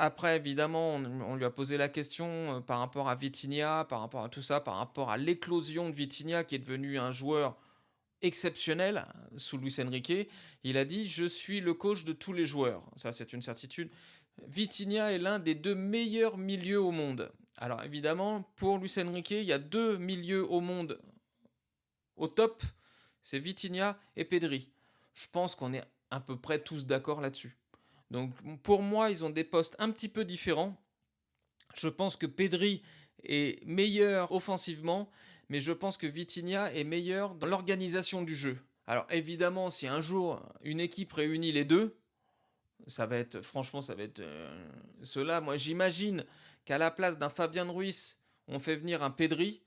Après évidemment, on lui a posé la question, par rapport à Vitinha, par rapport à tout ça, par rapport à l'éclosion de Vitinha qui est devenu un joueur exceptionnel sous Luis Enrique. Il a dit: «Je suis le coach de tous les joueurs». Ça, c'est une certitude. Vitinha est l'un des 2 meilleurs milieux au monde. Alors évidemment, pour Luis Enrique, il y a 2 milieux au monde au top, c'est Vitinha et Pedri. Je pense qu'on est à peu près tous d'accord là-dessus. Donc pour moi, ils ont des postes un petit peu différents. Je pense que Pedri est meilleur offensivement, mais je pense que Vitinha est meilleur dans l'organisation du jeu. Alors évidemment, si un jour une équipe réunit les deux, ça va être franchement, ça va être, ceux-là, moi j'imagine qu'à la place d'un Fabien Ruiz, on fait venir un Pedri.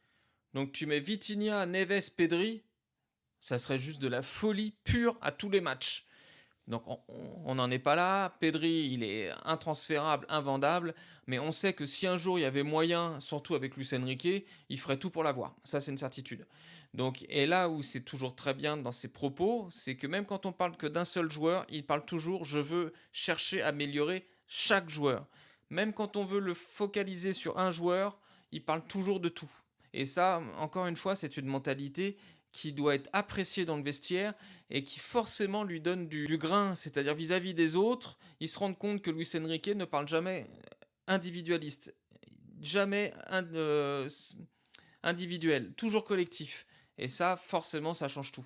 Donc tu mets Vitinha, Neves, Pedri, ça serait juste de la folie pure à tous les matchs. Donc on n'en est pas là. Pedri, il est intransférable, invendable, mais on sait que si un jour il y avait moyen, surtout avec Luis Enrique, il ferait tout pour l'avoir. Ça, c'est une certitude. Donc, et là où c'est toujours très bien dans ses propos, c'est que même quand on parle que d'un seul joueur, il parle toujours: je veux chercher à améliorer chaque joueur. Même quand on veut le focaliser sur un joueur, il parle toujours de tout. Et ça, encore une fois, c'est une mentalité qui doit être appréciée dans le vestiaire et qui forcément lui donne du grain, c'est-à-dire vis-à-vis des autres, ils se rendent compte que Luis Enrique ne parle jamais individualiste, jamais individuel, toujours collectif. Et ça, forcément, ça change tout.